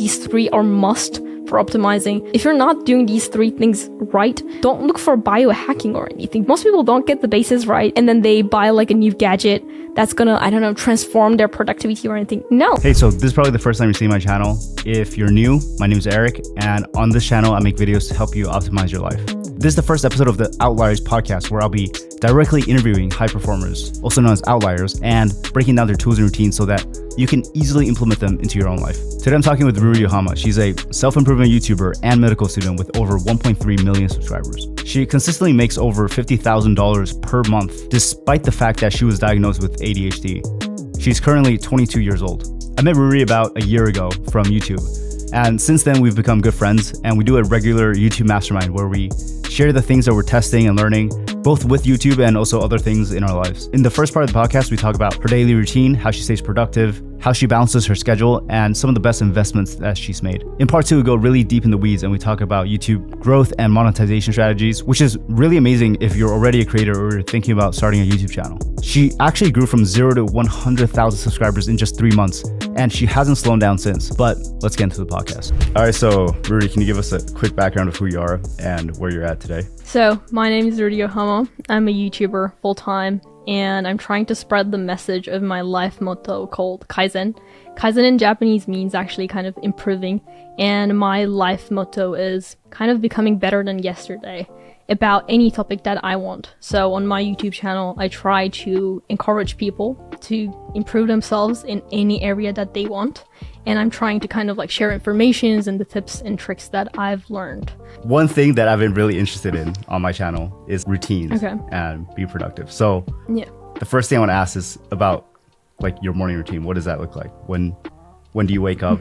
these three are must for optimizing. If you're not doing these three things right, don't look for biohacking or anything. Most people don't get the bases right, and then they buy like a new gadget that's gonna, I don't know, transform their productivity or anything. No. Hey, so this is probably the first time you're seeing my channel. If you're new, my name is Eric, and on this channel, I make videos to help you optimize your life. This is the first episode of the Outliers podcast, where I'll be directly interviewing high performers, also known as outliers, and breaking down their tools and routines so that you can easily implement them into your own life. Today I'm talking with Ruri Ohama. She's a self-improvement YouTuber and medical student with over 1.3 million subscribers. She consistently makes over $50,000 per month, despite the fact that she was diagnosed with ADHD. She's currently 22 years old. I met Ruri about a year ago from YouTube, and since then we've become good friends, and we do a regular YouTube mastermind where we share the things that we're testing and learning, both with YouTube and also other things in our lives. In the first part of the podcast, we talk about her daily routine, how she stays productive, how she balances her schedule, and some of the best investments that she's made. In part two, we go really deep in the weeds and we talk about YouTube growth and monetization strategies, which is really amazing if you're already a creator or you're thinking about starting a YouTube channel. She actually grew from 0 to 100,000 subscribers in just 3 months, and she hasn't slowed down since. But let's get into the podcast. All right, so Ruri, can you give us a quick background of who you are and where you're at today? So my name is Ruri Ohama. I'm a YouTuber full-time, and I'm trying to spread the message of my life motto called Kaizen. Kaizen in Japanese means actually kind of improving, and my life motto is kind of becoming better than yesterday about any topic that I want. So on my YouTube channel, I try to encourage people to improve themselves in any area that they want, and I'm trying to kind of like share informations and the tips and tricks that I've learned. One thing that I've been really interested in on my channel is routines and be productive. So yeah, the first thing I want to ask is about like your morning routine. What does that look like? When do you wake up?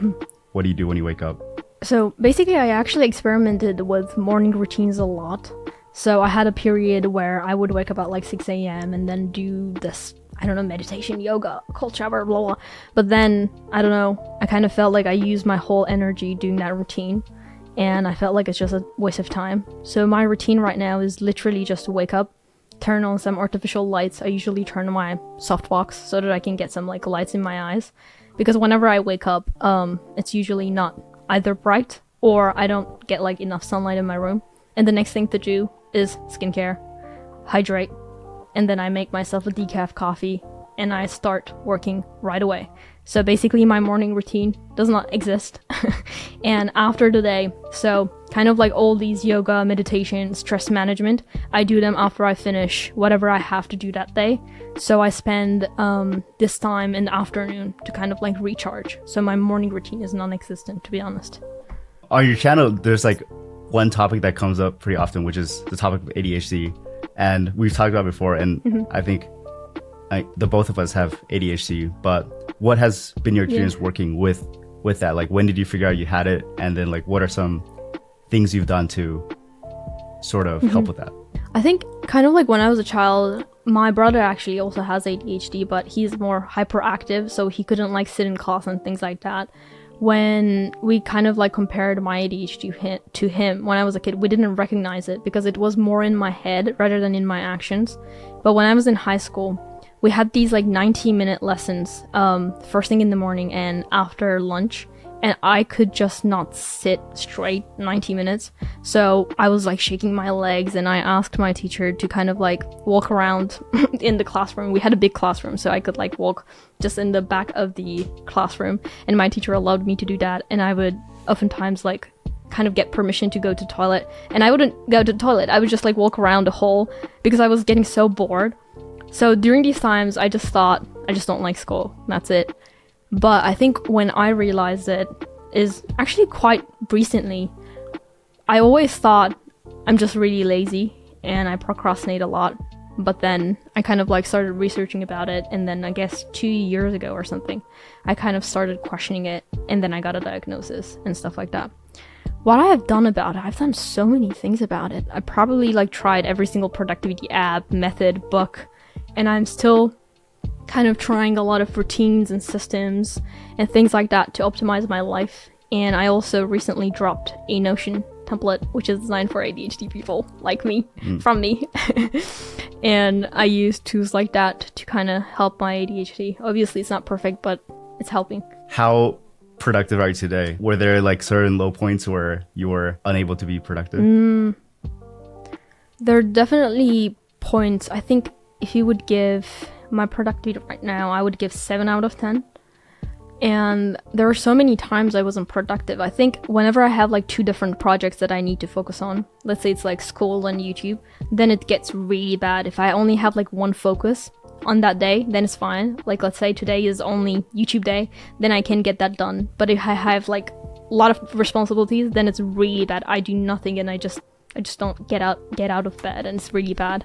What do you do when you wake up? So basically, I actually experimented with morning routines a lot. So I had a period where I would wake up at like 6 a.m. and then do this, I don't know, meditation, yoga, cold shower, blah, blah. But then, I don't know, I kind of felt like I used my whole energy doing that routine, and I felt like it's just a waste of time. So my routine right now is literally just to wake up, turn on some artificial lights. I usually turn on my softbox so that I can get some like lights in my eyes, because whenever I wake up, it's usually not either bright or I don't get like enough sunlight in my room. And the next thing to do is skincare, hydrate, and then I make myself a decaf coffee and I start working right away. So basically my morning routine does not exist. And after the day, so kind of like all these yoga, meditation, stress management, I do them after I finish whatever I have to do that day. So I spend this time in the afternoon to kind of like recharge. So my morning routine is non-existent, to be honest. On your channel, there's like one topic that comes up pretty often, which is the topic of ADHD. And we've talked about it before, and I think the both of us have ADHD, but what has been your experience working with that? Like, when did you figure out you had it? And then like, what are some things you've done to sort of help with that? I think kind of like when I was a child, my brother actually also has ADHD, but he's more hyperactive, so he couldn't like sit in class and things like that. When we kind of like compared my ADHD to him when I was a kid, we didn't recognize it because it was more in my head rather than in my actions. But when I was in high school, we had these like 90-minute lessons first thing in the morning and after lunch, and I could just not sit straight 90 minutes. So I was like shaking my legs, and I asked my teacher to kind of like walk around in the classroom. We had a big classroom, so I could like walk just in the back of the classroom, and my teacher allowed me to do that. And I would oftentimes like kind of get permission to go to the toilet, and I wouldn't go to the toilet. I would just like walk around the hall because I was getting so bored. So during these times, I just thought, I just don't like school. That's it. But I think when I realized it is actually quite recently. I always thought I'm just really lazy and I procrastinate a lot. But then I kind of like started researching about it, and then I guess 2 years ago or something, I kind of started questioning it, and then I got a diagnosis and stuff like that. What I have done about it, I've done so many things about it. I probably like tried every single productivity app, method, book, and I'm still kind of trying a lot of routines and systems and things like that to optimize my life. And I also recently dropped a Notion template, which is designed for ADHD people like me, from me. And I use tools like that to kind of help my ADHD. Obviously, it's not perfect, but it's helping. How productive are you today? Were there like certain low points where you were unable to be productive? There are definitely points. I think if you would give my productivity right now, I would give 7 out of 10. And there are so many times I wasn't productive. I think whenever I have like 2 different projects that I need to focus on, let's say it's like school and YouTube, then it gets really bad. If I only have like one focus on that day, then it's fine. Like let's say today is only YouTube day, then I can get that done. But if I have like a lot of responsibilities, then it's really bad. I do nothing and I just don't get out of bed, and it's really bad.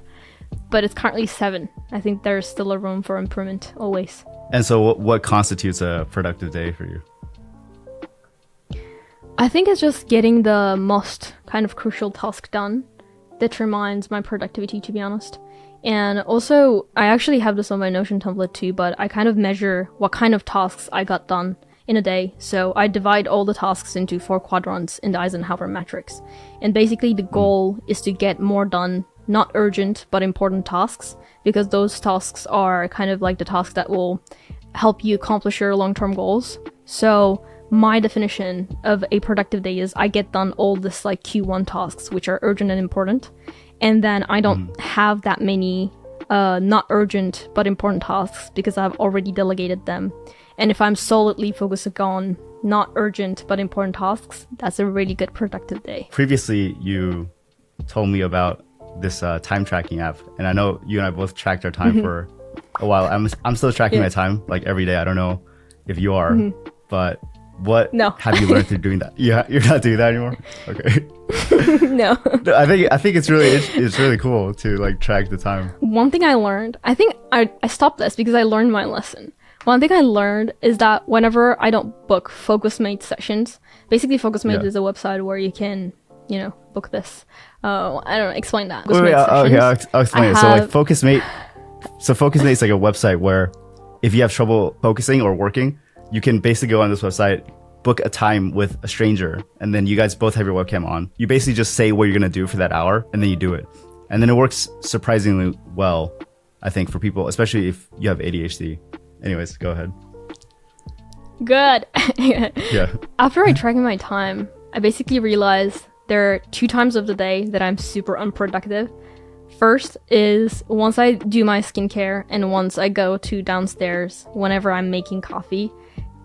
But it's currently 7. I think there's still a room for improvement always. And so what constitutes a productive day for you? I think it's just getting the most kind of crucial task done that determines my productivity, to be honest. And also, I actually have this on my Notion template too, but I kind of measure what kind of tasks I got done in a day. So I divide all the tasks into 4 quadrants in the Eisenhower matrix. And basically the goal is to get more done, not urgent, but important tasks, because those tasks are kind of like the tasks that will help you accomplish your long-term goals. So my definition of a productive day is I get done all this like Q1 tasks, which are urgent and important. And then I don't have that many not urgent but important tasks because I've already delegated them. And if I'm solidly focusing on not urgent but important tasks, that's a really good productive day. Previously, you told me about this time tracking app, and I know you and I both tracked our time for a while. I'm still tracking my time like every day. I don't know if you are, but what have you learned through doing that? Yeah, you're not doing that anymore. Okay. No. I think it's really cool to like track the time. One thing I learned, I think I stopped this because I learned my lesson. One thing I learned is that whenever I don't book Focusmate sessions, basically Focusmate is a website where you can, book this. I don't know, explain that. Wait, I'll explain it. So like Focusmate is like a website where if you have trouble focusing or working, you can basically go on this website, book a time with a stranger, and then you guys both have your webcam on. You basically just say what you're gonna do for that hour, and then you do it. And then it works surprisingly well, I think, for people, especially if you have ADHD. Anyways, go ahead. Good. Yeah. After I track my time, I basically realized there are 2 times of the day that I'm super unproductive. First is once I do my skincare and once I go to downstairs whenever I'm making coffee.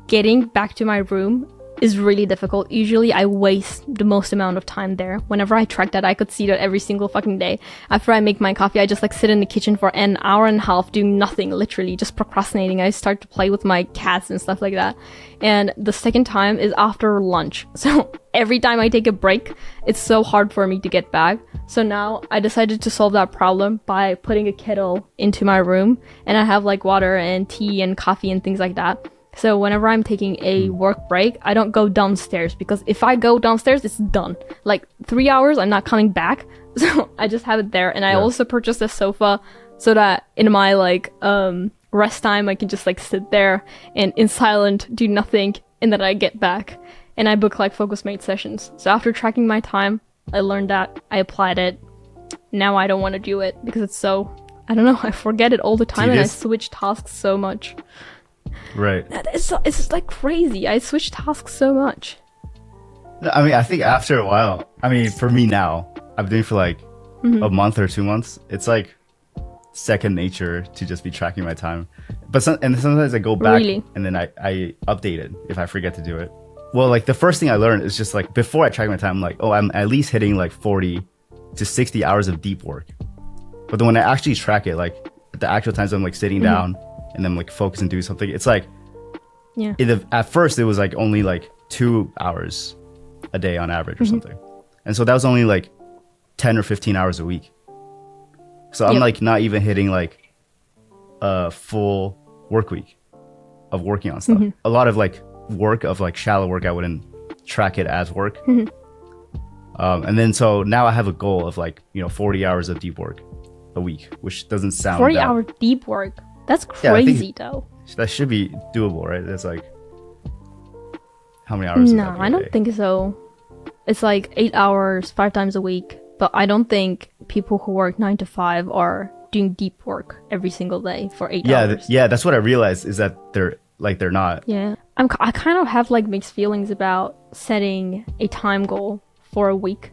Getting back to my room is really difficult. Usually I waste the most amount of time there. Whenever I track that, I could see that every single fucking day. After I make my coffee, I just like sit in the kitchen for an hour and a half doing nothing, literally just procrastinating. I start to play with my cats and stuff like that. And the second time is after lunch. So every time I take a break, it's so hard for me to get back. So now I decided to solve that problem by putting a kettle into my room, and I have like water and tea and coffee and things like that. So whenever I'm taking a work break, I don't go downstairs, because if I go downstairs, it's done. Like 3 hours, I'm not coming back. So I just have it there. And I also purchased a sofa so that in my like rest time, I can just like sit there and in silent do nothing, and then I get back and I book like Focusmate sessions. So after tracking my time, I learned that, I applied it. Now I don't want to do it because it's so, I don't know, I forget it all the time and I switch tasks so much. Right. It's like crazy. I switch tasks so much. I mean, I think after a while, I mean, for me now, I've been doing it for like a month or 2 months. It's like second nature to just be tracking my time. But sometimes I go back and then I update it if I forget to do it. Well, like the first thing I learned is just like before I track my time, I'm like, oh, I'm at least hitting like 40 to 60 hours of deep work. But then when I actually track it, like the actual times I'm like sitting down and then like focus and do something, it's like, at first it was like only like 2 hours a day on average or something. And so that was only like 10 or 15 hours a week. So I'm like not even hitting like a full work week of working on stuff. A lot of like work of like shallow work, I wouldn't track it as work. And then so now I have a goal of like, 40 hours of deep work a week, which doesn't sound 40 hour deep work. That's crazy though. That should be doable, right? That's like, how many hours? No, I don't think so. It's like 8 hours, 5 times a week. But I don't think people who work 9 to 5 are doing deep work every single day for 8 hours. Yeah, that's what I realized is that they're not. Yeah. I kind of have like mixed feelings about setting a time goal for a week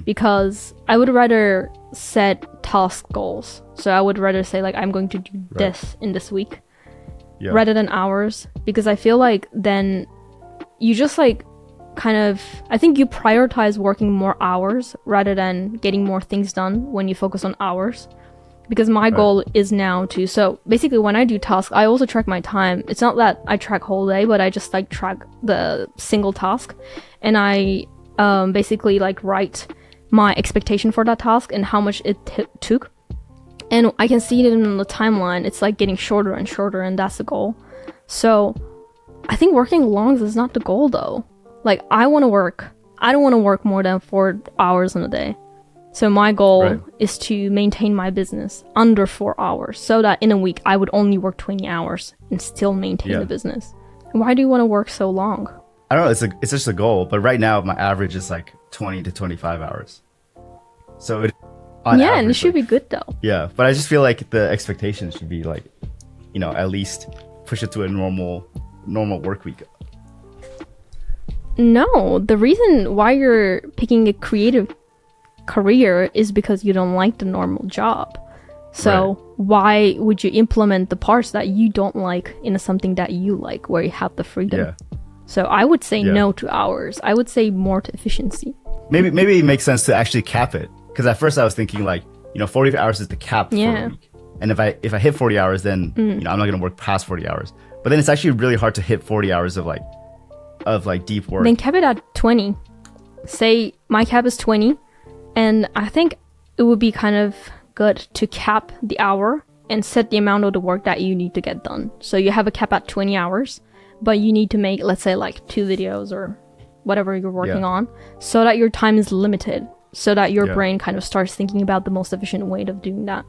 because I would rather set task goals. So I would rather say like I'm going to do this in this week rather than hours, because I feel like then you just like kind of, I think you prioritize working more hours rather than getting more things done when you focus on hours. Because my goal is now to, so basically when I do tasks, I also track my time. It's not that I track whole day, but I just like track the single task. And I basically like write my expectation for that task and how much it took. And I can see it in the timeline. It's like getting shorter and shorter, and that's the goal. So I think working long is not the goal though. Like I don't want to work more than 4 hours in a day. So my goal is to maintain my business under 4 hours, so that in a week I would only work 20 hours and still maintain the business. Why do you want to work so long? I don't know. It's just a goal, but right now my average is like 20 to 25 hours. So on average, and it should be good though. Yeah, but I just feel like the expectations should be like, at least push it to a normal work week. No, the reason why you're picking a creative career is because you don't like the normal job. So why would you implement the parts that you don't like into something that you like, where you have the freedom? So I would say no to hours. I would say more to efficiency. Maybe it makes sense to actually cap it, because at first I was thinking like 40 hours is the cap for a week, and if I hit 40 hours, then I'm not going to work past 40 hours. But then it's actually really hard to hit 40 hours of deep work. Then cap it at 20. Say my cap is 20. And I think it would be kind of good to cap the hour and set the amount of the work that you need to get done. So you have a cap at 20 hours, but you need to make, let's say, like 2 videos or whatever you're working on, so that your time is limited, so that your brain kind of starts thinking about the most efficient way of doing that.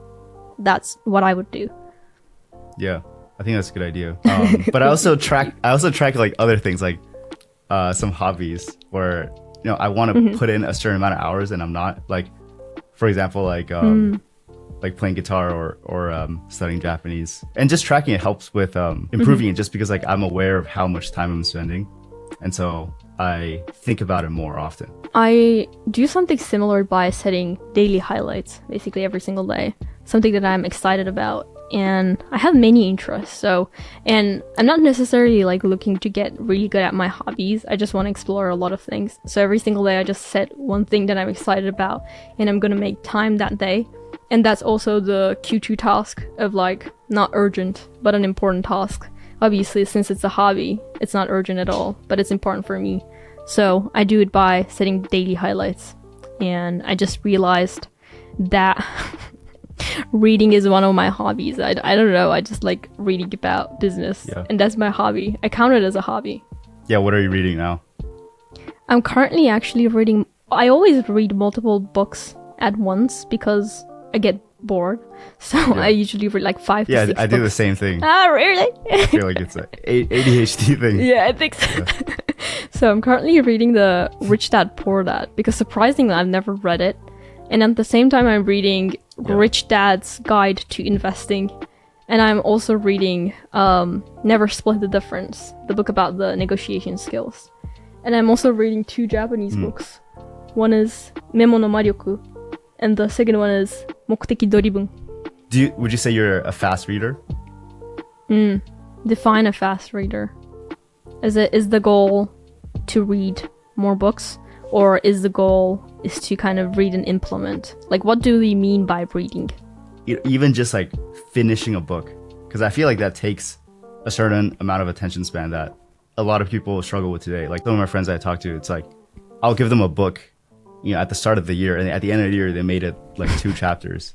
That's what I would do. Yeah, I think that's a good idea. But I also track like other things, like some hobbies where I want to put in a certain amount of hours and I'm not, like, for example, like playing guitar or studying Japanese, and just tracking it helps with improving it, just because like I'm aware of how much time I'm spending, and so I think about it more often. I do something similar by setting daily highlights basically every single day, something that I'm excited about. And I have many interests, and I'm not necessarily like looking to get really good at my hobbies. I just want to explore a lot of things. So every single day I just set one thing that I'm excited about, and I'm gonna make time that day. And that's also the Q2 task of like not urgent, but an important task. Obviously, since it's a hobby, it's not urgent at all, but it's important for me. So I do it by setting daily highlights. And I just realized that reading is one of my hobbies. I don't know, I just like reading about business, and that's my hobby. I count it as a hobby. Yeah, what are you reading now? I'm currently actually reading, I always read multiple books at once because I get bored. So I usually read like 5 to 6 books. Yeah, I do the same thing. Ah, really? I feel like it's an ADHD thing. Yeah, I think so. So I'm currently reading the Rich Dad Poor Dad, because surprisingly I've never read it. And at the same time, I'm reading Rich Dad's Guide to Investing. And I'm also reading Never Split the Difference, the book about the negotiation skills. And I'm also reading 2 Japanese books. One is Memo no Maryoku, and the second one is Mokuteki Doribun. Would you say you're a fast reader? Define a fast reader. Is the goal to read more books? Or is the goal is to kind of read and implement? Like, what do we mean by reading? Even just like finishing a book. Because I feel like that takes a certain amount of attention span that a lot of people struggle with today. Like some of my friends I talk to, it's like, I'll give them a book, at the start of the year. And at the end of the year, they made it like 2 chapters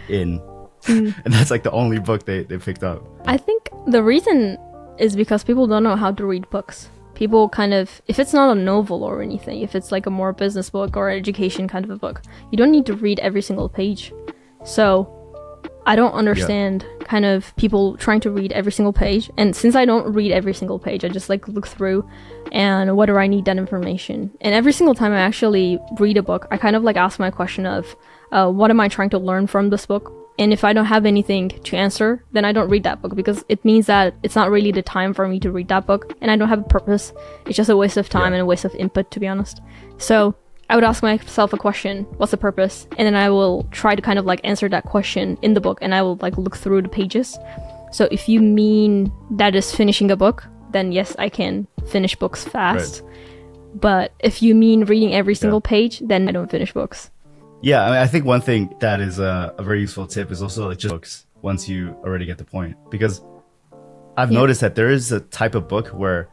in. And that's like the only book they picked up. I think the reason is because people don't know how to read books. People kind of, if it's not a novel or anything, if it's like a more business book or education kind of a book, you don't need to read every single page. So I don't understand kind of people trying to read every single page. And since I don't read every single page, I just like look through and whether I need that information. And every single time I actually read a book, I kind of like ask my question of what am I trying to learn from this book? And if I don't have anything to answer, then I don't read that book, because it means that it's not really the time for me to read that book, and I don't have a purpose. It's just a waste of time and a waste of input, to be honest. So I would ask myself a question, what's the purpose? And then I will try to kind of like answer that question in the book, and I will like look through the pages. So if you mean that is finishing a book, then yes, I can finish books fast. Right. But if you mean reading every single page, then I don't finish books. Yeah, I mean, I think one thing that is a very useful tip is also like just books once you already get the point. Because I've noticed that there is a type of book where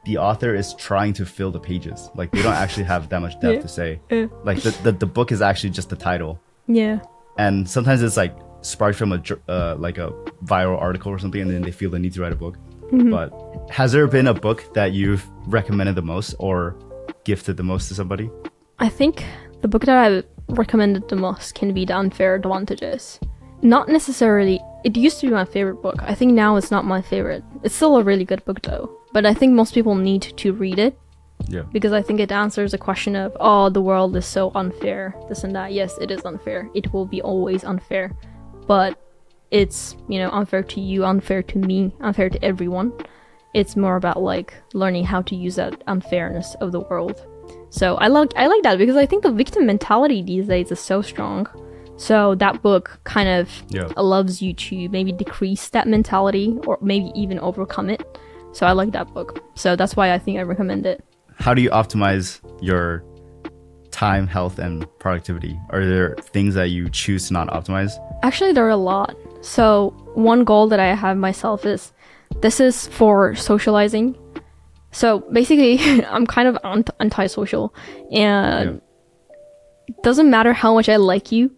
the author is trying to fill the pages. Like they don't actually have that much depth to say. Like the book is actually just the title. Yeah. And sometimes it's like sparked from a like a viral article or something, and then they feel the need to write a book. Mm-hmm. But has there been a book that you've recommended the most or gifted the most to somebody? I think the book that I recommended the most can be The Unfair Advantages. Not necessarily, it used to be my favorite book. I think now it's not my favorite. It's still a really good book though. But I think most people need to read it. Yeah. Because I think it answers a question of, oh, the world is so unfair, this and that. Yes, it is unfair. It will be always unfair. But it's, you know, unfair to you, unfair to me, unfair to everyone. It's more about like learning how to use that unfairness of the world. So I like that, because I think the victim mentality these days is so strong. So that book kind of allows you to maybe decrease that mentality or maybe even overcome it. So I like that book. So that's why I think I recommend it. How do you optimize your time, health, and productivity? Are there things that you choose to not optimize? Actually, there are a lot. So one goal that I have myself is, this is for socializing. So basically, I'm kind of antisocial, and it doesn't matter how much I like you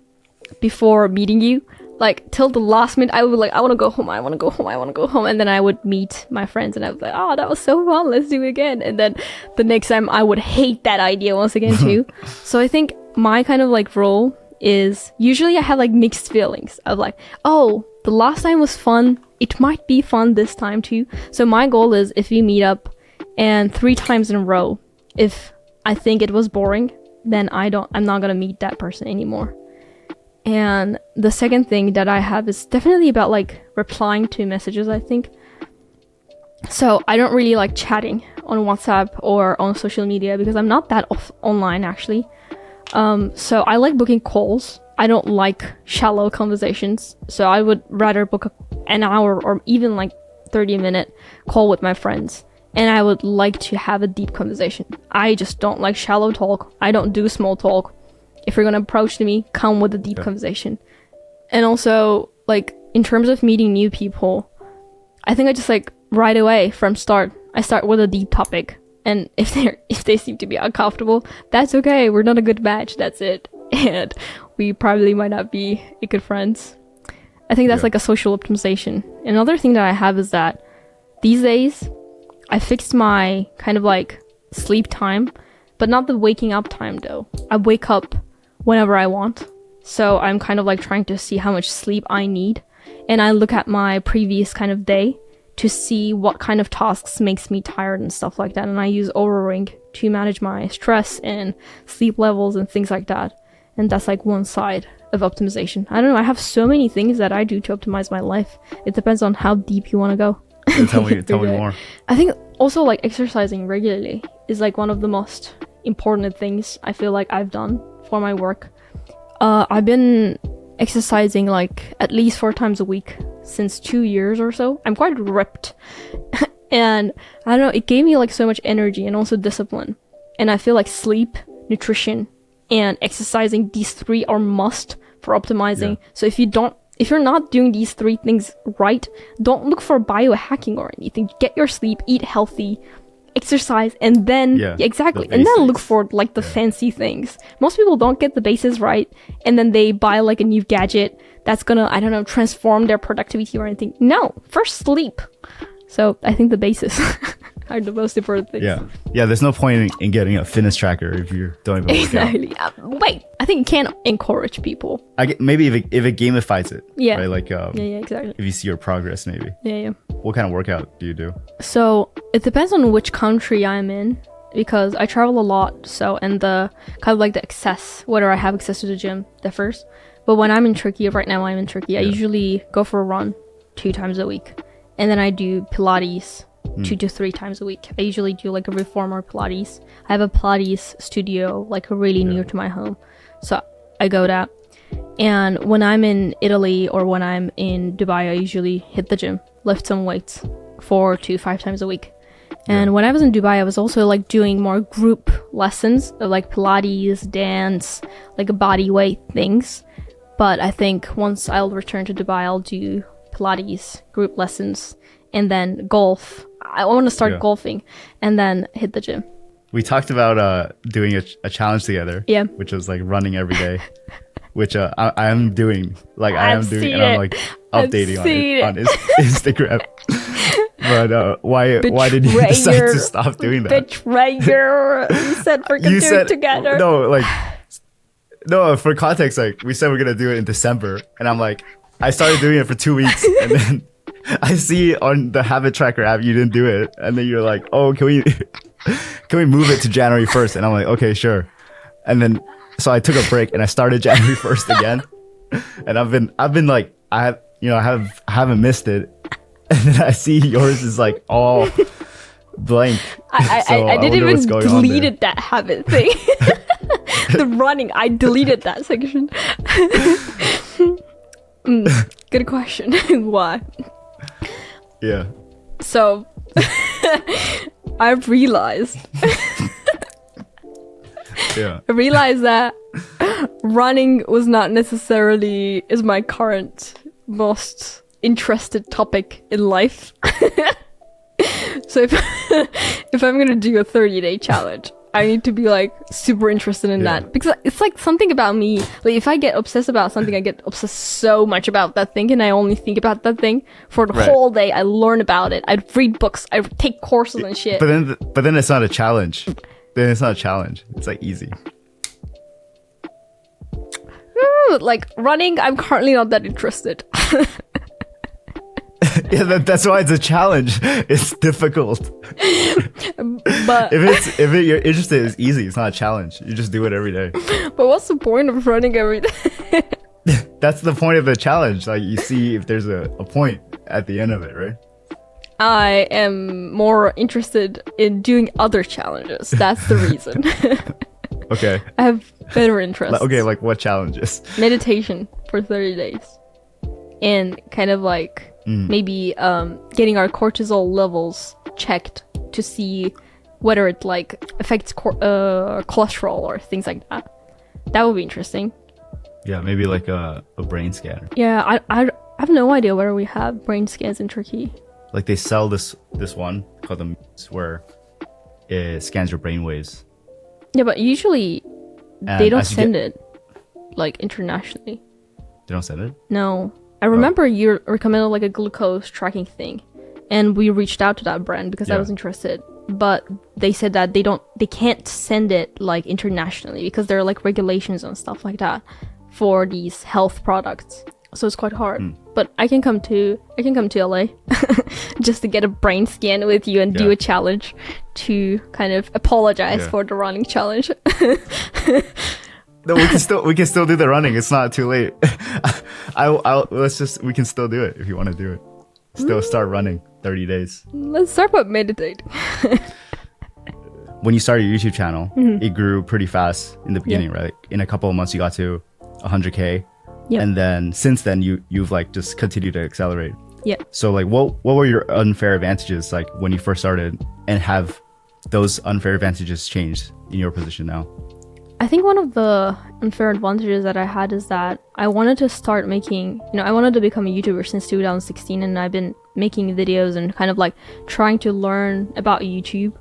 before meeting you. Like till the last minute, I would be like, I want to go home, I want to go home, I want to go home. And then I would meet my friends and I was like, oh, that was so fun, let's do it again. And then the next time I would hate that idea once again too. So I think my kind of like role is, usually I have like mixed feelings of like, oh, the last time was fun, it might be fun this time too. So my goal is, if we meet up and 3 times in a row, if I think it was boring, then I'm not gonna meet that person anymore. And the second thing that I have is definitely about like replying to messages, I think. So I don't really like chatting on WhatsApp or on social media, because I'm not that online actually. So I like booking calls. I don't like shallow conversations. So I would rather book an hour or even like 30-minute call with my friends. And I would like to have a deep conversation. I just don't like shallow talk. I don't do small talk. If you're gonna approach me, come with a deep conversation. And also, like, in terms of meeting new people, I think I just like right away from start, I start with a deep topic. And if they seem to be uncomfortable, that's okay. We're not a good match. That's it. And we probably might not be good friends. I think that's like a social optimization. Another thing that I have is that these days, I fixed my kind of like sleep time, but not the waking up time though. I wake up whenever I want. So I'm kind of like trying to see how much sleep I need. And I look at my previous kind of day to see what kind of tasks makes me tired and stuff like that. And I use Oura Ring to manage my stress and sleep levels and things like that. And that's like one side of optimization. I don't know, I have so many things that I do to optimize my life. It depends on how deep you want to go. So tell me more. I think also like exercising regularly is like one of the most important things I feel like I've done for my work. I've been exercising like at least 4 times a week since 2 years or so. I'm quite ripped. And I don't know, it gave me like so much energy and also discipline. And I feel like sleep, nutrition, and exercising, these 3 are must for optimizing. So if you're not doing these 3 things right, don't look for biohacking or anything. Get your sleep, eat healthy, exercise, and then exactly, and then look for like the fancy things. Most people don't get the basics right, and then they buy like a new gadget that's gonna, I don't know, transform their productivity or anything. No, first sleep. So I think the basics are the most important things. Yeah, there's no point in getting a fitness tracker if you don't even work out. Exactly. Wait, I think it can encourage people. Maybe if it gamifies it. Yeah. Right? Like exactly. If you see your progress, maybe. Yeah. What kind of workout do you do? So it depends on which country I'm in, because I travel a lot. So, and the kind of like the access, whether I have access to the gym differs. But when I'm in Turkey, right now I'm in Turkey, I usually go for a run 2 times a week. And then I do Pilates 2 to 3 times a week. I usually do like a reformer Pilates. I have a Pilates studio like really near to my home. So I go there. And when I'm in Italy or when I'm in Dubai, I usually hit the gym, lift some weights 4 to 5 times a week. And when I was in Dubai, I was also like doing more group lessons of like Pilates, dance, like body weight things. But I think once I'll return to Dubai, I'll do Pilates group lessons and then golf. I want to start golfing and then hit the gym. We talked about doing a challenge together. Yeah. Which was like running every day, which I am doing. Like I am doing, and I'm like updating on Instagram. But why did you decide to stop doing that? Betrayer. You said we're gonna do it together. No, for context, like we said we're gonna do it in December, and I'm like, I started doing it for 2 weeks, and then I see on the habit tracker app you didn't do it, and then you're like, oh, can we move it to January 1st? And I'm like, okay, sure. And then so I took a break and I started January 1st again, and I've been like I haven't missed it, and then I see yours is like all blank. I didn't even deleted that habit thing. The running, I deleted that section. Good question. Why? Yeah. So I've realized I realized that running was not necessarily is my current most interested topic in life. So if I'm gonna do a 30-day challenge, I need to be like super interested in that, because it's like something about me. Like if I get obsessed about something, I get obsessed so much about that thing, and I only think about that thing for the whole day. I learn about it. I read books. I take courses and shit. But then it's not a challenge. Then it's not a challenge. It's like easy. Like running, I'm currently not that interested. Yeah, that's why it's a challenge. It's difficult. But if you're interested, it's easy. It's not a challenge. You just do it every day. But what's the point of running every day? That's the point of the challenge. Like you see if there's a point at the end of it, right? I am more interested in doing other challenges. That's the reason. Okay. I have better interests. Okay, like what challenges? Meditation for 30 days. And kind of like maybe getting our cortisol levels checked to see whether it like affects cholesterol or things like that. That would be interesting. Yeah, maybe like a brain scanner. Yeah, I have no idea whether we have brain scans in Turkey. Like they sell this one called the where it scans your brain waves. Yeah, but usually they don't send it like internationally. They don't send it? No. I remember you recommended like a glucose tracking thing, and we reached out to that brand because I was interested. But they said that they can't send it like internationally because there are like regulations and stuff like that for these health products. So it's quite hard. But I can come to LA just to get a brain scan with you and do a challenge to kind of apologize for the running challenge. No, we can still do the running. It's not too late. We can still do it if you want to do it. Still start running 30 days. Let's start with meditate. When you started your YouTube channel, it grew pretty fast in the beginning, right? In a couple of months, you got to 100K. Yeah. And then since then, you've like just continued to accelerate. Yeah. So like, what were your unfair advantages like when you first started, and have those unfair advantages changed in your position now? I think one of the unfair advantages that I had is that I wanted to start making, I wanted to become a YouTuber since 2016, and I've been making videos and kind of like trying to learn about YouTube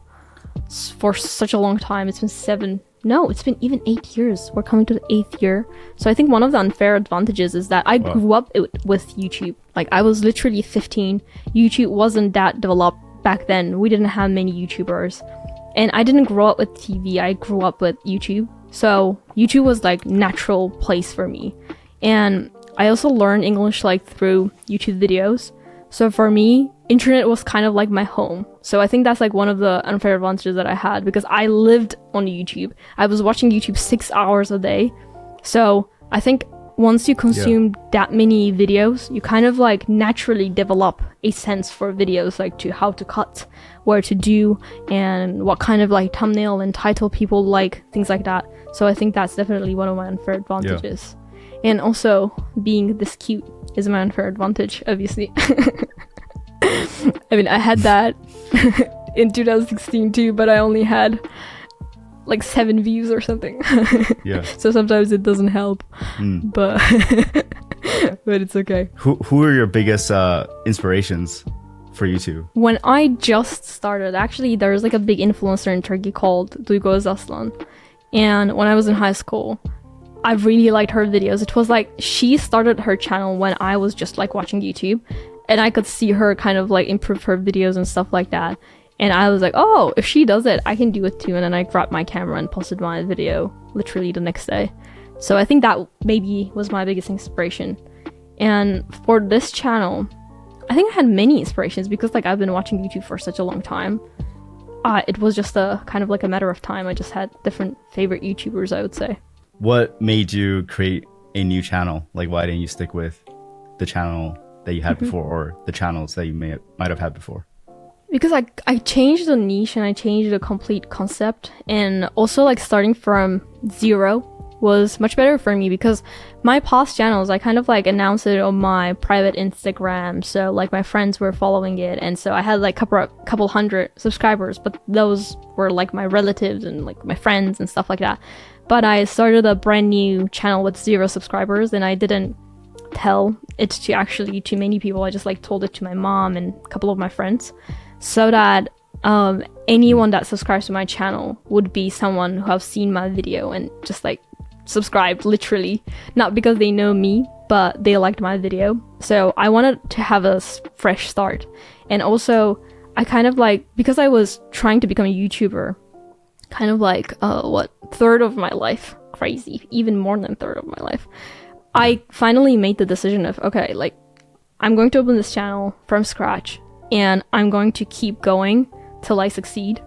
for such a long time. It's been it's been even 8 years. We're coming to the 8th year. So I think one of the unfair advantages is that I grew up with YouTube. Like I was literally 15. YouTube wasn't that developed back then. We didn't have many YouTubers. And I didn't grow up with TV. I grew up with YouTube. So YouTube was like natural place for me. And I also learned English like through YouTube videos. So for me, internet was kind of like my home. So I think that's like one of the unfair advantages that I had, because I lived on YouTube. I was watching YouTube 6 hours a day. So I think once you consume that many videos, you kind of like naturally develop a sense for videos, like to how to cut, where to do, and what kind of like thumbnail and title people like, things like that. So I think that's definitely one of my unfair advantages. And also being this cute is my unfair advantage, obviously. I mean, I had that in 2016 too, but I only had like 7 views or something. Yeah. So sometimes it doesn't help, but but it's okay. Who are your biggest inspirations for YouTube? When I just started, actually, there's like a big influencer in Turkey called Duygu Özaslan. And when I was in high school, I really liked her videos. It was like she started her channel when I was just like watching YouTube, and I could see her kind of like improve her videos and stuff like that. And I was like, oh, if she does it, I can do it too. And then I grabbed my camera and posted my video literally the next day. So I think that maybe was my biggest inspiration. And for this channel, I think I had many inspirations because like I've been watching YouTube for such a long time. It was just a kind of like a matter of time. I just had different favorite YouTubers, I would say. What made you create a new channel? Like, why didn't you stick with the channel that you had before, or the channels that you might have had before? Because I changed the niche and I changed the complete concept, and also like starting from zero was much better for me because my past channels, I kind of like announced it on my private Instagram, so like my friends were following it, and so I had like couple hundred subscribers, but those were like my relatives and like my friends and stuff like that. But I started a brand new channel with 0 subscribers, and I didn't tell it to actually too many people. I just like told it to my mom and a couple of my friends, so that anyone that subscribes to my channel would be someone who have seen my video and just like subscribed, literally, not because they know me, but they liked my video. So I wanted to have a fresh start. And also I kind of like, because I was trying to become a YouTuber kind of like third of my life, crazy, even more than third of my life, I finally made the decision of, okay, like I'm going to open this channel from scratch and I'm going to keep going till I succeed,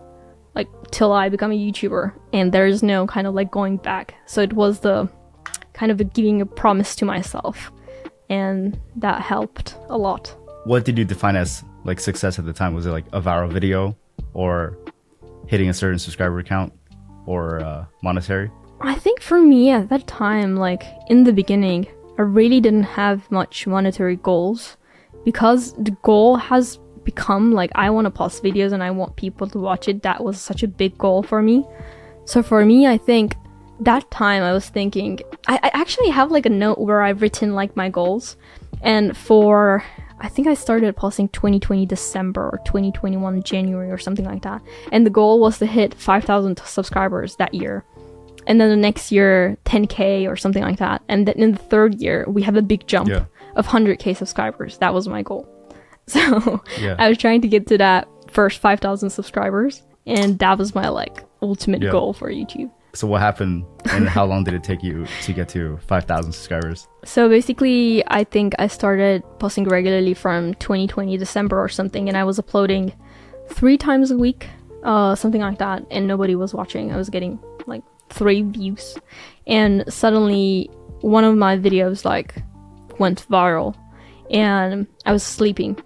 like till I become a YouTuber, and there's no kind of like going back. So it was the kind of giving a promise to myself, and that helped a lot. What did you define as like success at the time? Was it like a viral video, or hitting a certain subscriber count, or monetary? I think for me at that time, like in the beginning, I really didn't have much monetary goals, because the goal has become like I want to post videos and I want people to watch it. That was such a big goal for me. So for me, I think that time I was thinking, I actually have like a note where I've written like my goals, and for I think I started posting 2020 December or 2021 January or something like that, and the goal was to hit 5,000 subscribers that year, and then the next year 10k or something like that, and then in the third year we have a big jump of 100k subscribers. That was my goal. So I was trying to get to that first 5,000 subscribers, and that was my like ultimate goal for YouTube. So what happened, and how long did it take you to get to 5,000 subscribers? So basically, I think I started posting regularly from 2020 December or something, and I was uploading 3 times a week, something like that, and nobody was watching. I was getting like 3 views, and suddenly one of my videos like went viral, and I was sleeping.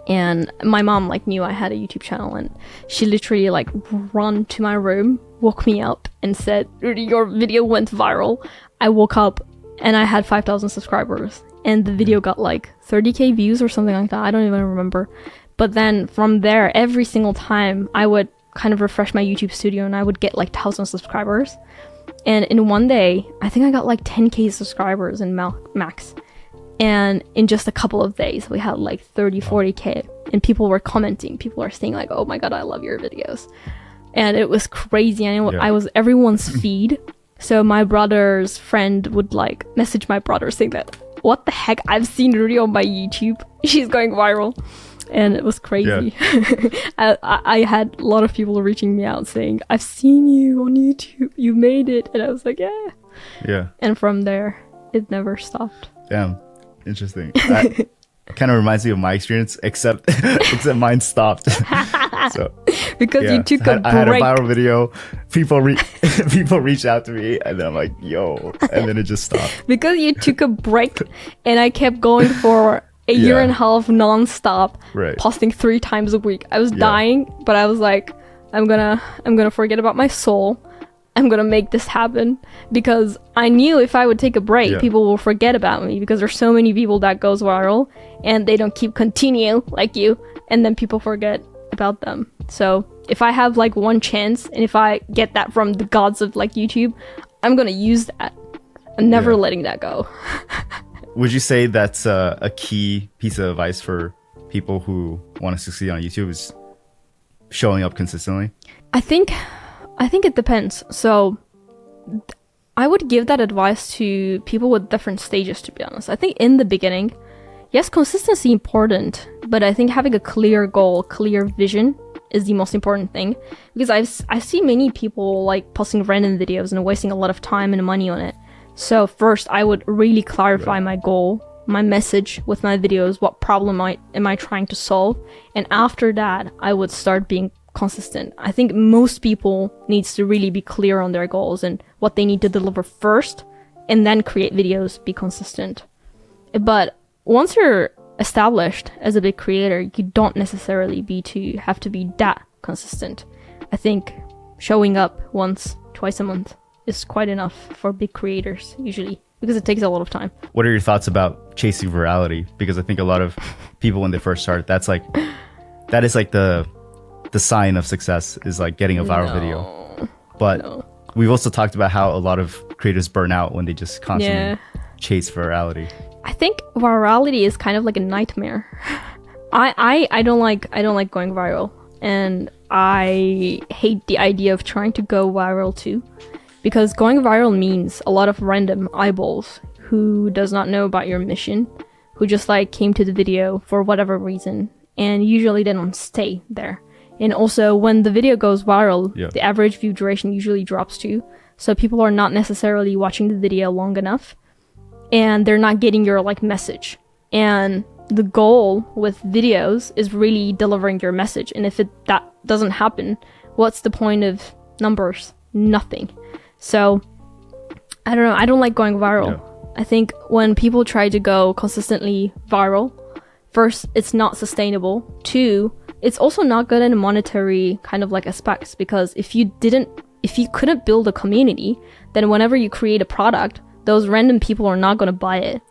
And my mom like knew I had a YouTube channel, and she literally like ran to my room, woke me up and said, "Ruri, your video went viral." I woke up and I had 5,000 subscribers, and the video got like 30k views or something like that. I don't even remember. But then from there, every single time I would kind of refresh my YouTube studio and I would get like 1,000 subscribers. And in one day, I think I got like 10k subscribers in max. And in just a couple of days, we had like 40k, and people were commenting. People were saying like, "Oh my god, I love your videos." And it was crazy. And I was everyone's feed. So my brother's friend would like message my brother saying that, "What the heck? I've seen Ruri on my YouTube. She's going viral." And it was crazy. I had a lot of people reaching me out saying, "I've seen you on YouTube. You made it." And I was like, yeah. And from there, it never stopped. Damn. Interesting. That kind of reminds me of my experience, except mine stopped. So because Yeah. you took a I had a break. viral video. People people reached out to me, and then I'm like, yo, and then it just stopped. Because you took a break, and I kept going for a year and a half non-stop, Right. posting 3 times a week. I was Yeah. dying, but I was like, I'm gonna forget about my soul. I'm gonna make this happen, because I knew if I would take a break, Yeah. people will forget about me, because there's so many people that goes viral and they don't keep continue like you, and then people forget about them. So if I have like one chance, and if I get that from the gods of like YouTube, I'm gonna use that. I'm never letting that go. Would you say that's a key piece of advice for people who want to succeed on YouTube, is showing up consistently? I think it depends. So I would give that advice to people with different stages, to be honest. I think in the beginning, yes, consistency important, but I think having a clear goal, clear vision is the most important thing, because I see many people like posting random videos and wasting a lot of time and money on it. So first, I would really clarify my goal, my message with my videos, what problem am I trying to solve, and after that, I would start being consistent. I think most people needs to really be clear on their goals and what they need to deliver first, and then create videos, be consistent. But once you're established as a big creator, you don't necessarily have to be that consistent. I think showing up once, twice a month is quite enough for big creators usually, because it takes a lot of time. What are your thoughts about chasing virality? Because I think a lot of people, when they first start, that is like the sign of success, is like getting a viral video. But we've also talked about how a lot of creators burn out when they just constantly chase virality. I think virality is kind of like a nightmare. I don't like going viral, and I hate the idea of trying to go viral too, because going viral means a lot of random eyeballs who does not know about your mission, who just like came to the video for whatever reason, and usually they don't stay there. And also, when the video goes viral, the average view duration usually drops too, so people are not necessarily watching the video long enough, and they're not getting your like message. And the goal with videos is really delivering your message, and if that doesn't happen, what's the point of numbers? Nothing. So I don't know, I don't like going viral. I think when people try to go consistently viral, first, it's not sustainable. 2, it's also not good in a monetary kind of like aspects, because if you couldn't build a community, then whenever you create a product, those random people are not going to buy it.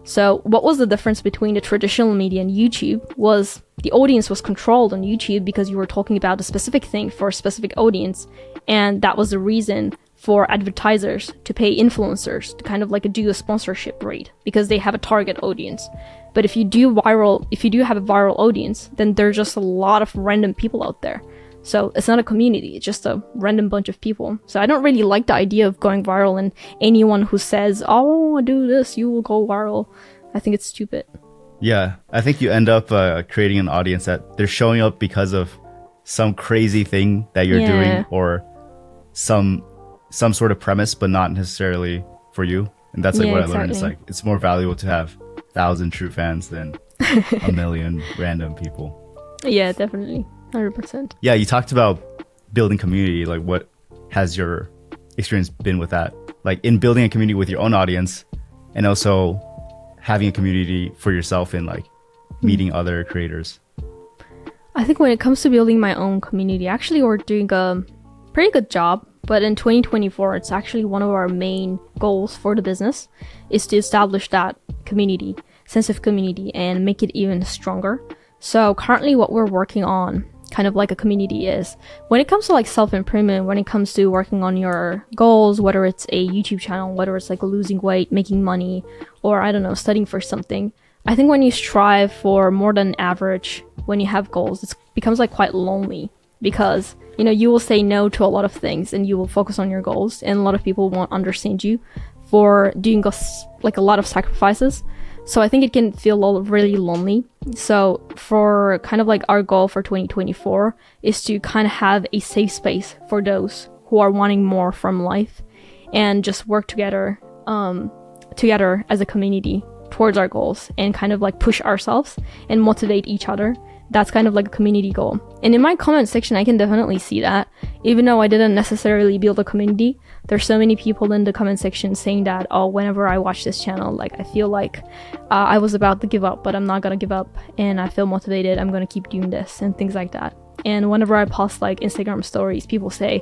So what was the difference between the traditional media and YouTube was the audience was controlled on YouTube because you were talking about a specific thing for a specific audience, and that was the reason for advertisers to pay influencers to kind of like do a sponsorship rate, because they have a target audience. But if you do have a viral audience, then there's just a lot of random people out there. So it's not a community, it's just a random bunch of people. So I don't really like the idea of going viral, and anyone who says, oh, do this, you will go viral, I think it's stupid. Yeah, I think you end up creating an audience that they're showing up because of some crazy thing that you're doing, or some sort of premise, but not necessarily for you. And that's like what I learned. It's like, it's more valuable to have 1,000 true fans than a million random people. Yeah, definitely. 100%. Yeah, you talked about building community. Like, what has your experience been with that? Like, in building a community with your own audience, and also having a community for yourself in like meeting other creators. I think when it comes to building my own community, actually we're doing a pretty good job. But in 2024, it's actually one of our main goals for the business is to establish that community, sense of community, and make it even stronger. So currently what we're working on, kind of like a community, is when it comes to like self-improvement, when it comes to working on your goals, whether it's a YouTube channel, whether it's like losing weight, making money, or I don't know, studying for something. I think when you strive for more than average, when you have goals, it becomes like quite lonely, because you know, you will say no to a lot of things and you will focus on your goals, and a lot of people won't understand you for doing a lot of sacrifices. So I think it can feel really lonely. So for kind of like our goal for 2024 is to kind of have a safe space for those who are wanting more from life, and just work together as a community towards our goals, and kind of like push ourselves and motivate each other, that's kind of like a community goal. And in my comment section, I can definitely see that. Even though I didn't necessarily build a community, there's so many people in the comment section saying that, oh, whenever I watch this channel, like I feel like I was about to give up, but I'm not gonna give up, and I feel motivated, I'm gonna keep doing this, and things like that. And whenever I post like Instagram stories, people say,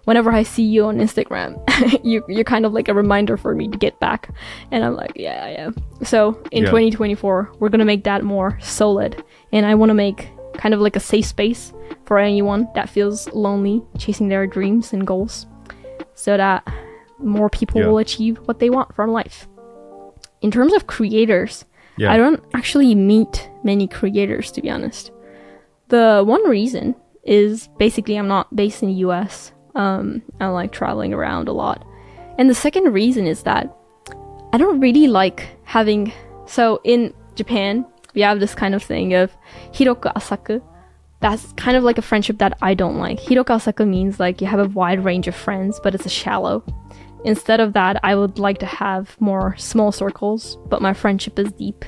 whenever I see you on Instagram, you're kind of like a reminder for me to get back. And I'm like, yeah, I am. So in 2024, we're gonna make that more solid. And I want to make kind of like a safe space for anyone that feels lonely chasing their dreams and goals, so that more people will achieve what they want from life. In terms of creators, I don't actually meet many creators, to be honest. The one reason is basically I'm not based in the US. I'm like traveling around a lot. And the second reason is that I don't really like having... So in Japan, we have this kind of thing of hiroku asaku. That's kind of like a friendship that I don't like. Hiroku asaku means like you have a wide range of friends, but it's a shallow. Instead of that, I would like to have more small circles, but my friendship is deep.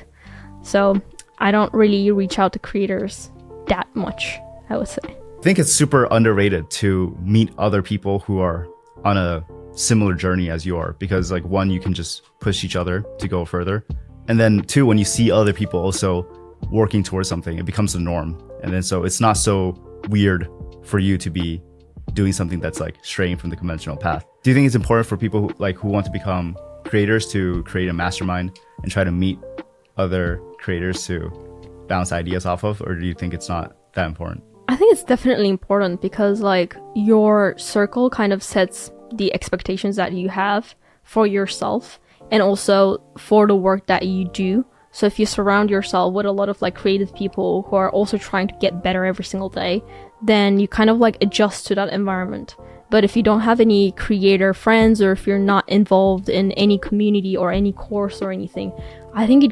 So I don't really reach out to creators that much, I would say. I think it's super underrated to meet other people who are on a similar journey as you are, because like one, you can just push each other to go further. And then two, when you see other people also working towards something, it becomes the norm. And then so it's not so weird for you to be doing something that's like straying from the conventional path. Do you think it's important for people who want to become creators to create a mastermind and try to meet other creators to bounce ideas off of? Or do you think it's not that important? I think it's definitely important, because like your circle kind of sets the expectations that you have for yourself and also for the work that you do. So if you surround yourself with a lot of like creative people who are also trying to get better every single day, then you kind of like adjust to that environment. But if you don't have any creator friends, or if you're not involved in any community or any course or anything, I think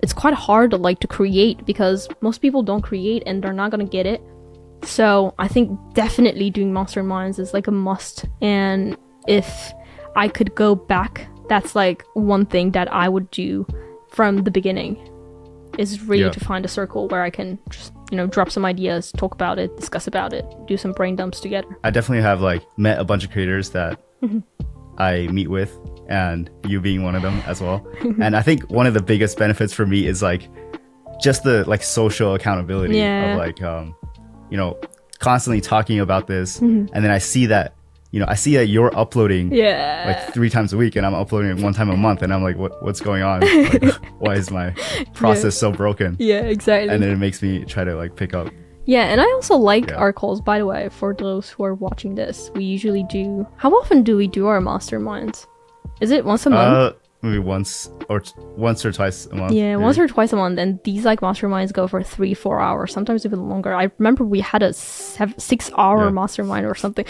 it's quite hard to like to create, because most people don't create and they're not gonna get it. So I think definitely doing masterminds is like a must. And if I could go back, that's like one thing that I would do from the beginning, is really to find a circle where I can just, drop some ideas, talk about it, discuss about it, do some brain dumps together. I definitely have like met a bunch of creators that I meet with, and you being one of them as well. And I think one of the biggest benefits for me is like just the like social accountability of like, constantly talking about this. And then I see that you're uploading like 3 times a week, and I'm uploading it 1 time a month, and I'm like, what's going on? Like, why is my process so broken? Yeah, exactly. And then it makes me try to like pick up. Yeah, and I also like our calls, by the way, for those who are watching this. We usually do... How often do we do our masterminds? Is it once a month? Maybe once or twice a month. Yeah, maybe. once or twice a month. And these like masterminds go for 3-4 hours, sometimes even longer. I remember we had a 6-hour mastermind or something.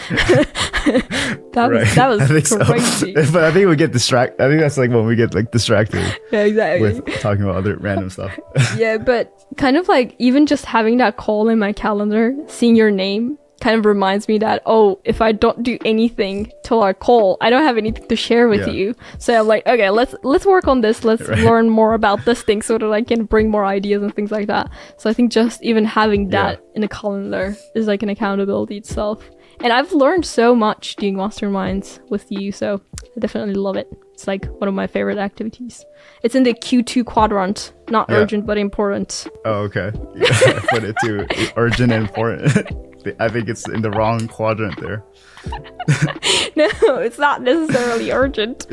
that was crazy. So. But I think we get distracted. I think that's like when we get like distracted. Yeah, exactly. With talking about other random stuff. Yeah, but kind of like even just having that call in my calendar, seeing your name, kind of reminds me that, oh, if I don't do anything till our call, I don't have anything to share with you. So I'm like, okay, let's work on this. Let's learn more about this thing so that I can bring more ideas and things like that. So I think just even having that in a calendar is like an accountability itself. And I've learned so much doing masterminds with you, so I definitely love it. It's like one of my favorite activities. It's in the Q2 quadrant, not urgent but important. Oh, okay. Yeah, I put it to urgent and important. I think it's in the wrong quadrant there. No, it's not necessarily urgent.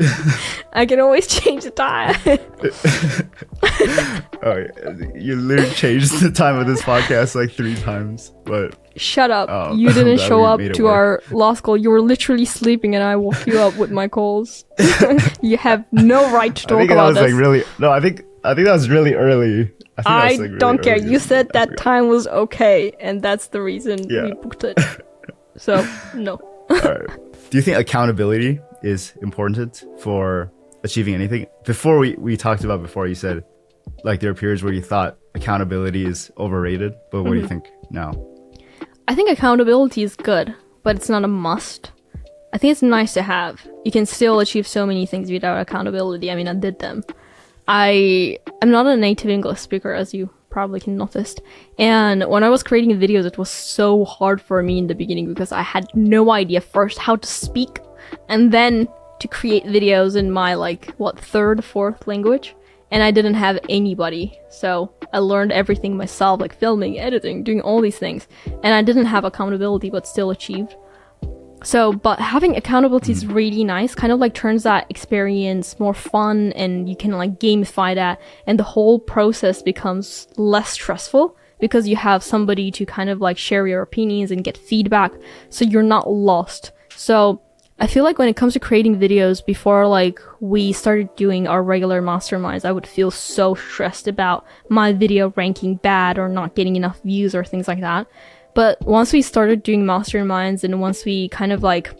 I can always change the time. You literally changed the time of this podcast like 3 times, but... Shut up. You didn't show up to our last call. You were literally sleeping and I woke you up with my calls. You have no right to talk about this. I think that was really early. I don't care. You said that time was okay, and that's the reason we booked it. So, no. All right. Do you think accountability is important for achieving anything? Before we talked about before, you said like there are periods where you thought accountability is overrated, but what do you think now? I think accountability is good, but it's not a must. I think it's nice to have. You can still achieve so many things without accountability. I mean, I did them. I'm not a native English speaker, as you probably can notice. And when I was creating videos, it was so hard for me in the beginning because I had no idea first how to speak and then to create videos in my third, fourth language. And I didn't have anybody. So I learned everything myself, like filming, editing, doing all these things. And I didn't have accountability, but still achieved. So, but having accountability is really nice, kind of like turns that experience more fun, and you can like gamify that, and the whole process becomes less stressful because you have somebody to kind of like share your opinions and get feedback, so you're not lost. So I feel like when it comes to creating videos, before like we started doing our regular masterminds, I would feel so stressed about my video ranking bad or not getting enough views or things like that. But once we started doing masterminds, and once we kind of like,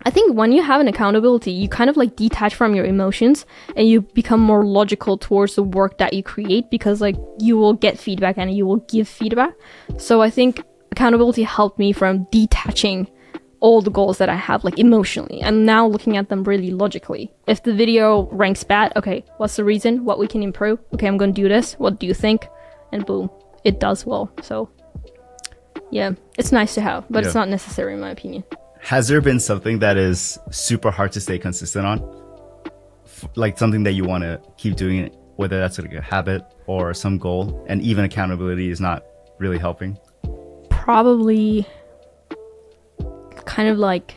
I think when you have an accountability, you kind of like detach from your emotions and you become more logical towards the work that you create, because like you will get feedback and you will give feedback. So I think accountability helped me from detaching all the goals that I have like emotionally. I'm now looking at them really logically. If the video ranks bad, okay, what's the reason? What we can improve? Okay, I'm gonna do this. What do you think? And boom, it does well. So yeah, it's nice to have, but it's not necessary in my opinion. Has there been something that is super hard to stay consistent on? Like something that you want to keep doing it, whether that's like a habit or some goal, and even accountability is not really helping? Probably kind of like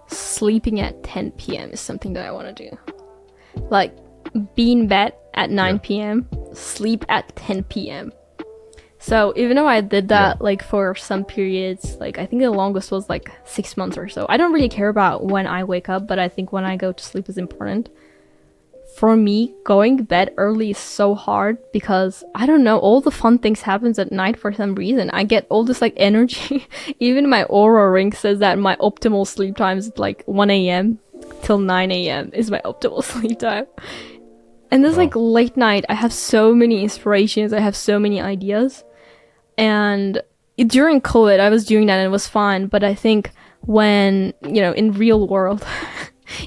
sleeping at 10 p.m. is something that I want to do. Like be in bed at 9 p.m., sleep at 10 p.m. So even though I did that like for some periods, like I think the longest was like 6 months or so. I don't really care about when I wake up, but I think when I go to sleep is important. For me, going to bed early is so hard because I don't know, all the fun things happens at night for some reason. I get all this like energy. Even my Aura ring says that my optimal sleep time is like 1 a.m. till 9 a.m. is my optimal sleep time. And this like late night, I have so many inspirations. I have so many ideas. And during COVID, I was doing that and it was fine. But I think when, you know, in real world,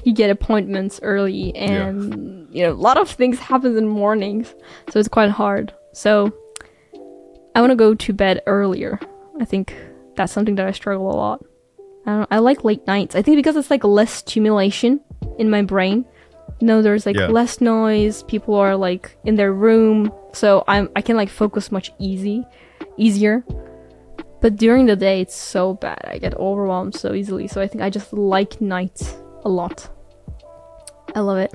you get appointments early and, you know, a lot of things happen in mornings. So it's quite hard. So I want to go to bed earlier. I think that's something that I struggle a lot. I like late nights. I think because it's like less stimulation in my brain. You know, there's like less noise. People are like in their room. So I can like focus much easier. But during the day, it's so bad. I get overwhelmed so easily. So I think I just like nights a lot. I love it.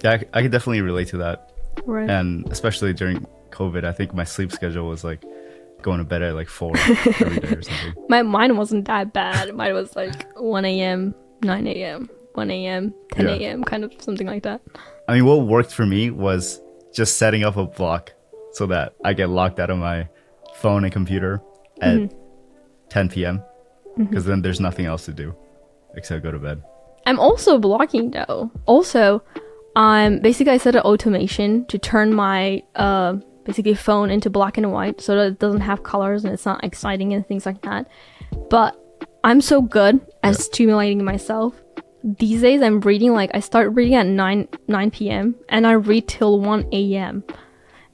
Yeah, I can definitely relate to that. Right. And especially during COVID, I think my sleep schedule was like going to bed at like 4 every day or something. Mine wasn't that bad. Mine was like 1 a.m., 9 a.m., 1 a.m., 10 a.m., kind of something like that. I mean, what worked for me was just setting up a block so that I get locked out of my phone and computer at 10 p.m. because then there's nothing else to do except go to bed. I'm also blocking though. Also, basically I set an automation to turn my basically phone into black and white so that it doesn't have colors and it's not exciting and things like that. But I'm so good at stimulating myself. These days I'm reading, like I start reading at 9 p.m. and I read till 1 a.m.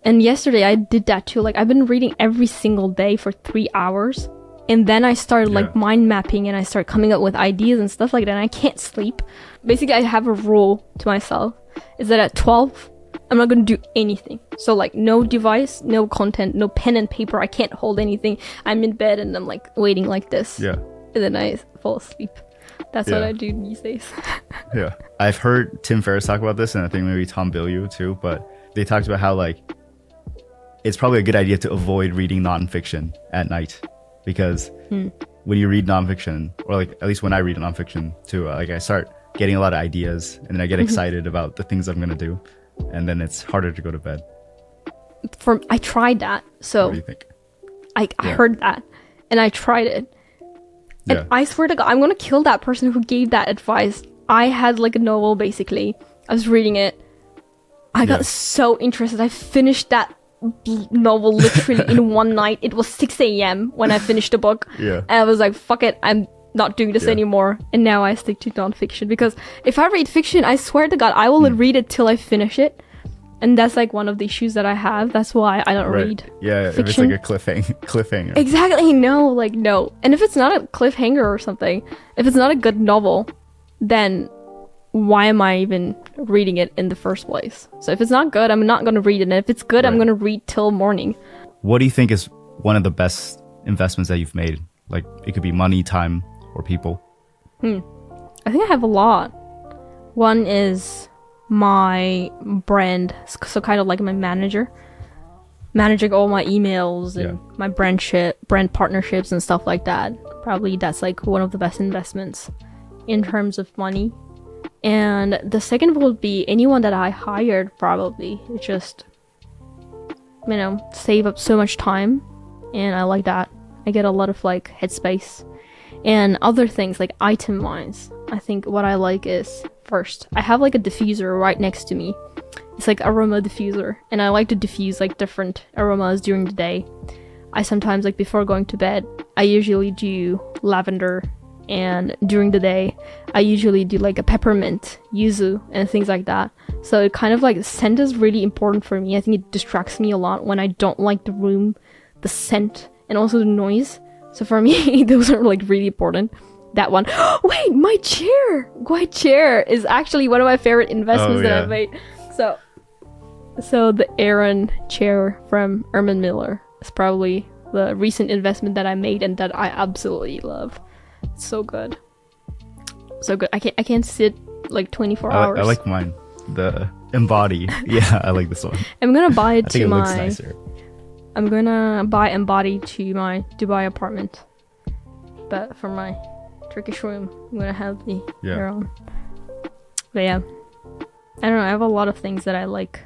And yesterday I did that too. Like I've been reading every single day for 3 hours. And then I started like mind mapping and I start coming up with ideas and stuff like that. And I can't sleep. Basically, I have a rule to myself is that at 12, I'm not going to do anything. So like no device, no content, no pen and paper. I can't hold anything. I'm in bed and I'm like waiting like this. Yeah. And then I fall asleep. That's what I do these days. Yeah. I've heard Tim Ferriss talk about this and I think maybe Tom Bilyeu too. But they talked about how like it's probably a good idea to avoid reading nonfiction at night. Because when you read nonfiction, or like at least when I read nonfiction too, like I start getting a lot of ideas and then I get excited about the things I'm going to do. And then it's harder to go to bed. I tried that. So what do you think? I heard that and I tried it. And I swear to God, I'm going to kill that person who gave that advice. I had like a novel basically. I was reading it. I got so interested. I finished that novel literally in one night. It was 6 a.m. when I finished the book. And I was like, fuck it, I'm not doing this anymore. And now I stick to nonfiction because if I read fiction, I swear to God, I will read it till I finish it. And that's like one of the issues that I have. That's why I don't read Yeah, fiction. if it's like a cliffhanger. Exactly. No. And if it's not a cliffhanger or something, if it's not a good novel, then why am I even reading it in the first place? So if it's not good, I'm not going to read it. And if it's good, I'm going to read till morning. What do you think is one of the best investments that you've made? Like, it could be money, time, or people. I think I have a lot. One is my brand, so kind of like my manager. Managing all my emails and my brand partnerships and stuff like that. Probably that's like one of the best investments in terms of money. And the second would be anyone that I hired, probably. It just, save up so much time. And I like that. I get a lot of like headspace. And other things like item wise, I think what I like is, first, I have like a diffuser right next to me. It's like aroma diffuser, and I like to diffuse like different aromas during the day. I sometimes, like before going to bed, I usually do lavender, and during the day I usually do like a peppermint, yuzu, and things like that. So it kind of like, scent is really important for me. I think it distracts me a lot when I don't like the room, the scent, and also the noise. So for me, those are like really important. That one. Wait, my chair is actually one of my favorite investments that I've made. So the Aaron chair from Erman Miller is probably the recent investment that I made and that I absolutely love. It's so good. So good. I can't sit like 24 hours. I like mine. The Embody. Yeah, I like this one. I'm gonna buy it I think it looks nicer. I'm gonna buy Embody to my Dubai apartment. But for my Turkish room, I'm gonna have the hair on. But yeah, I don't know. I have a lot of things that I like.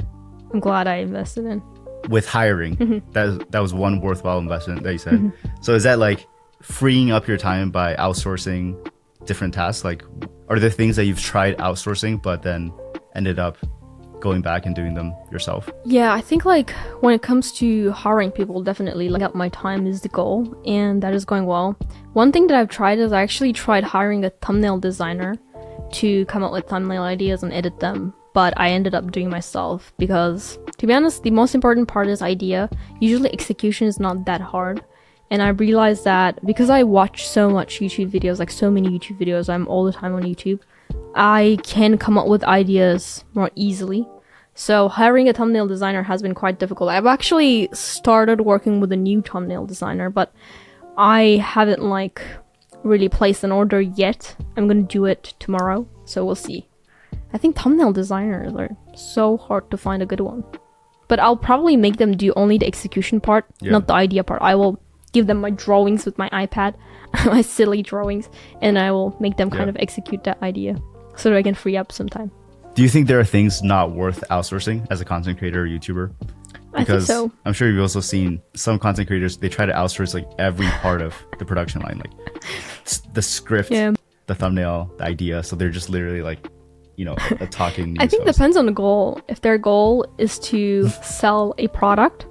I'm glad I invested in. With hiring, that was one worthwhile investment that you said. So is that like freeing up your time by outsourcing different tasks? Like, are there things that you've tried outsourcing but then ended up going back and doing them yourself? Yeah, I think like when it comes to hiring people, definitely like up my time is the goal, and that is going well. One thing that I've tried is I actually tried hiring a thumbnail designer to come up with thumbnail ideas and edit them, but I ended up doing myself because, to be honest, the most important part is idea. Usually execution is not that hard. And I realized that because I watch so much YouTube videos, like so many YouTube videos, I'm all the time on YouTube, I can come up with ideas more easily. So hiring a thumbnail designer has been quite difficult. I've actually started working with a new thumbnail designer, but I haven't like really placed an order yet. I'm gonna do it tomorrow, so we'll see. I think thumbnail designers are so hard to find a good one. But I'll probably make them do only the execution part, not the idea part. I will give them my drawings with my iPad, my silly drawings, and I will make them kind of execute that idea so that I can free up some time. Do you think there are things not worth outsourcing as a content creator or YouTuber? Because I think so. I'm sure you've also seen some content creators, they try to outsource like every part of the production line, like the script, the thumbnail, the idea. So they're just literally like, a talking news I think it depends on the goal. If their goal is to sell a product,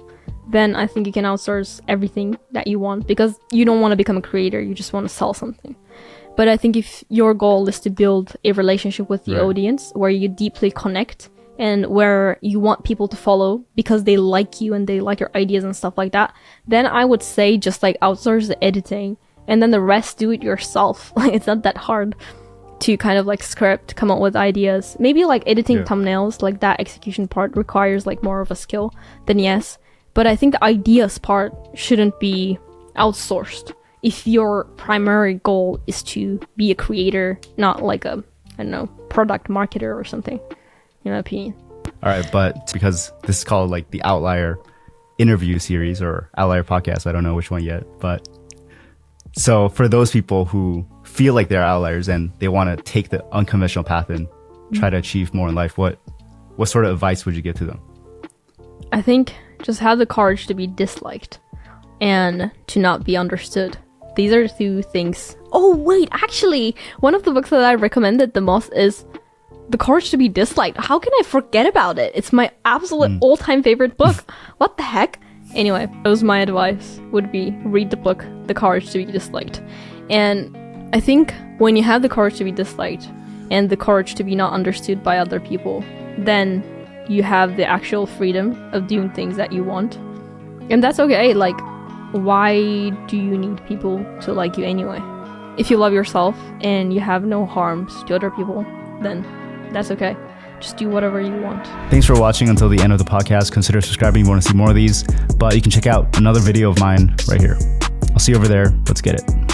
then I think you can outsource everything that you want, because you don't want to become a creator, you just want to sell something. But I think if your goal is to build a relationship with the audience where you deeply connect and where you want people to follow because they like you and they like your ideas and stuff like that, then I would say just like outsource the editing and then the rest do it yourself. Like, it's not that hard to kind of like script, come up with ideas. Maybe like editing thumbnails, like that execution part requires like more of a skill, then yes. But I think the ideas part shouldn't be outsourced if your primary goal is to be a creator, not like a, I don't know, product marketer or something, in my opinion. All right, but because this is called like the Outlier interview series or Outlier podcast, I don't know which one yet, but so for those people who feel like they're outliers and they want to take the unconventional path and try to achieve more in life, what sort of advice would you give to them? I think just have the courage to be disliked and to not be understood. These are two things. Oh wait, actually, one of the books that I recommended the most is The Courage to be Disliked. How can I forget about it? It's my absolute all-time favorite book. What the heck? Anyway, that was my advice, would be read the book, The Courage to be Disliked. And I think when you have the courage to be disliked and the courage to be not understood by other people, then you have the actual freedom of doing things that you want. And that's okay. Like, why do you need people to like you anyway? If you love yourself and you have no harms to other people, then that's okay. Just do whatever you want. Thanks for watching until the end of the podcast. Consider subscribing if you want to see more of these, but you can check out another video of mine right here. I'll see you over there. Let's get it.